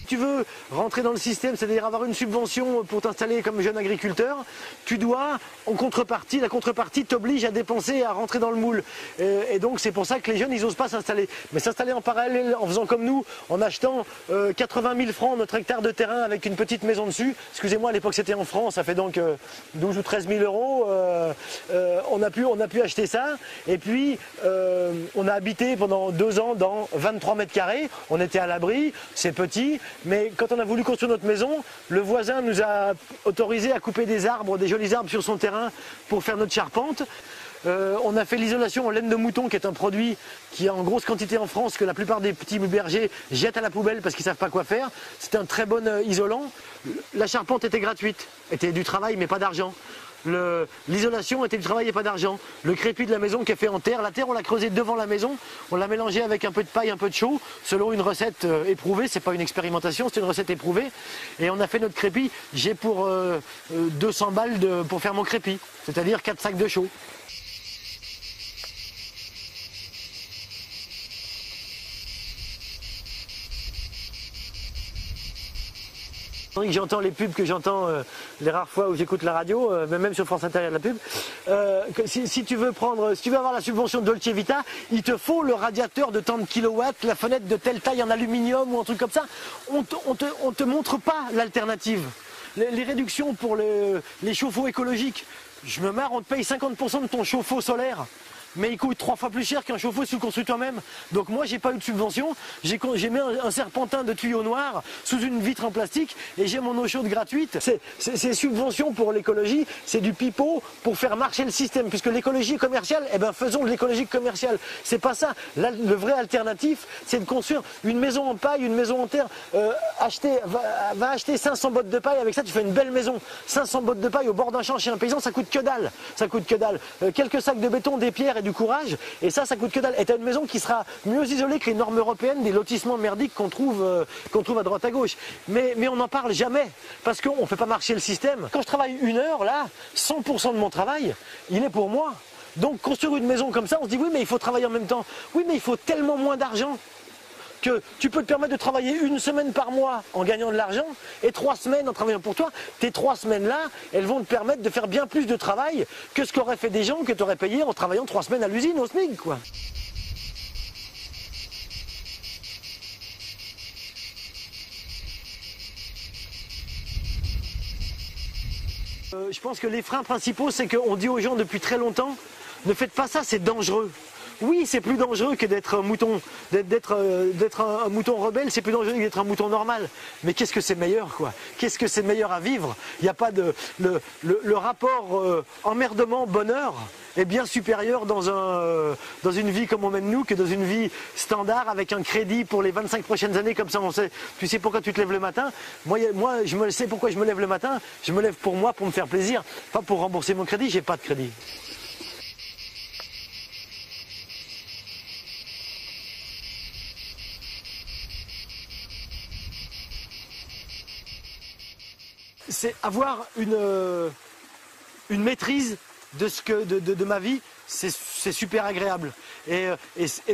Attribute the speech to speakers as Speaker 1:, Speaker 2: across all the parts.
Speaker 1: tu veux rentrer dans le système, c'est-à-dire avoir une subvention pour t'installer comme jeune agriculteur, tu dois, en contrepartie, la contrepartie t'oblige à dépenser, à rentrer dans le moule. Et donc c'est pour ça que les jeunes, ils n'osent pas s'installer. Mais s'installer en parallèle, en faisant comme nous, en achetant 80 000 francs notre hectare de terrain avec une petite maison dessus. Excusez-moi, à l'époque c'était en francs, ça fait donc 12 ou 13 000 euros. On a pu acheter ça. Et puis on a habité pendant 2 ans dans 23 mètres carrés. On était à l'abri, c'est petit. Mais quand on a voulu construire notre maison, le voisin nous a autorisé à couper des arbres, des jolis arbres sur son terrain pour faire notre charpente. On a fait l'isolation en laine de mouton, qui est un produit qui est en grosse quantité en France, que la plupart des petits bergers jettent à la poubelle parce qu'ils ne savent pas quoi faire. C'est un très bon isolant. La charpente était gratuite, était du travail mais pas d'argent. L'isolation était du travail et pas d'argent. Le crépi de la maison qui est fait en terre, la terre on l'a creusée devant la maison, on l'a mélangée avec un peu de paille, un peu de chaux, selon une recette éprouvée, c'est pas une expérimentation, c'est une recette éprouvée. Et on a fait notre crépi, j'ai pour 200 balles pour faire mon crépi, c'est-à-dire 4 sacs de chaux. J'entends les pubs que j'entends les rares fois où j'écoute la radio, même sur France Inter il y a de la pub. Si tu veux avoir la subvention de Dolce Vita, il te faut le radiateur de tant de kilowatts, la fenêtre de telle taille en aluminium ou un truc comme ça. On te montre pas l'alternative. Les réductions pour les chauffe-eau écologiques, je me marre, on te paye 50% de ton chauffe-eau solaire. Mais il coûte 3 fois plus cher qu'un chauffe-eau si tu le construis toi-même. Donc moi j'ai pas eu de subvention, j'ai mis un serpentin de tuyaux noirs sous une vitre en plastique et j'ai mon eau chaude gratuite. Ces subventions pour l'écologie, c'est du pipeau pour faire marcher le système. Puisque l'écologie est commerciale, eh ben faisons de l'écologie commerciale. C'est pas ça. Le vrai alternatif, c'est de construire une maison en paille, une maison en terre. Va acheter 500 bottes de paille, avec ça tu fais une belle maison. 500 bottes de paille au bord d'un champ chez un paysan, ça coûte que dalle. Ça coûte que dalle. Quelques sacs de béton, des pierres et du courage, et ça coûte que dalle. Et t'as une maison qui sera mieux isolée que les normes européennes des lotissements merdiques qu'on trouve à droite à gauche. Mais on n'en parle jamais, parce qu'on ne fait pas marcher le système. Quand je travaille 1 heure, là, 100% de mon travail, il est pour moi. Donc construire une maison comme ça, on se dit oui mais il faut travailler en même temps. Oui mais il faut tellement moins d'argent que tu peux te permettre de travailler 1 semaine par mois en gagnant de l'argent et 3 semaines en travaillant pour toi. Tes 3 semaines-là, elles vont te permettre de faire bien plus de travail que ce qu'auraient fait des gens que tu aurais payé en travaillant 3 semaines à l'usine, au SMIC, quoi. Je pense que les freins principaux, c'est qu'on dit aux gens depuis très longtemps, ne faites pas ça, c'est dangereux. Oui, c'est plus dangereux que d'être un mouton, d'être un mouton rebelle, c'est plus dangereux que d'être un mouton normal. Mais qu'est-ce que c'est meilleur, quoi? Qu'est-ce que c'est meilleur à vivre? Il n'y a pas de... Le rapport emmerdement-bonheur est bien supérieur dans une vie comme on mène nous que dans une vie standard avec un crédit pour les 25 prochaines années, comme ça on sait, tu sais pourquoi tu te lèves le matin. Moi je sais pourquoi je me lève le matin, je me lève pour moi, pour me faire plaisir, pas pour rembourser mon crédit, j'ai pas de crédit. C'est avoir une maîtrise de ma vie, c'est super agréable. Et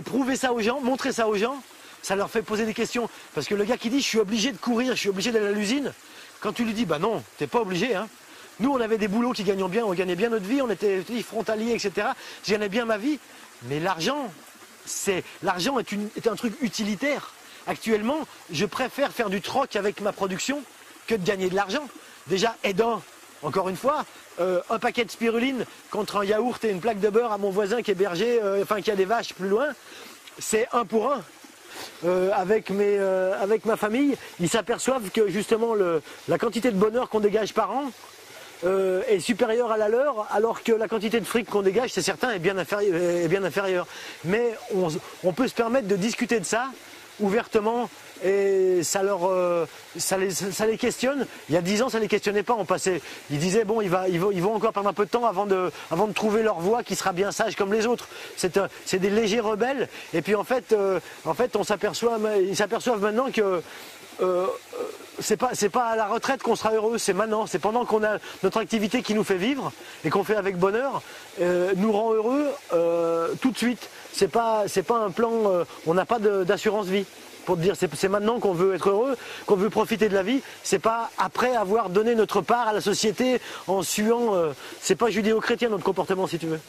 Speaker 1: prouver ça aux gens, montrer ça aux gens, ça leur fait poser des questions. Parce que le gars qui dit je suis obligé de courir, je suis obligé d'aller à l'usine, quand tu lui dis bah non, t'es pas obligé, hein. Nous on avait des boulots qui gagnaient bien, on gagnait bien notre vie, on était frontaliers, etc. Je gagnais bien ma vie, mais l'argent est un truc utilitaire. Actuellement, je préfère faire du troc avec ma production que de gagner de l'argent. Déjà, aidant, encore une fois, un paquet de spiruline contre un yaourt et une plaque de beurre à mon voisin qui est berger, qui a des vaches plus loin, c'est 1 pour 1. Avec ma famille, ils s'aperçoivent que justement la quantité de bonheur qu'on dégage par an est supérieure à la leur, alors que la quantité de fric qu'on dégage, c'est certain, est bien inférieure. Mais on peut se permettre de discuter de ça ouvertement et ça les questionne. Il y a 10 ans, ça les questionnait pas. Ils disaient bon, ils vont encore perdre un peu de temps avant de trouver leur voie qui sera bien sage comme les autres. C'est des légers rebelles. Et puis en fait, ils s'aperçoivent maintenant que c'est pas à la retraite qu'on sera heureux, c'est maintenant, c'est pendant qu'on a notre activité qui nous fait vivre et qu'on fait avec bonheur, nous rend heureux tout de suite. C'est pas un plan, on n'a pas d'assurance vie. pour te dire c'est maintenant qu'on veut être heureux, qu'on veut profiter de la vie. C'est pas après avoir donné notre part à la société en suant. C'est pas judéo-chrétien notre comportement, si tu veux.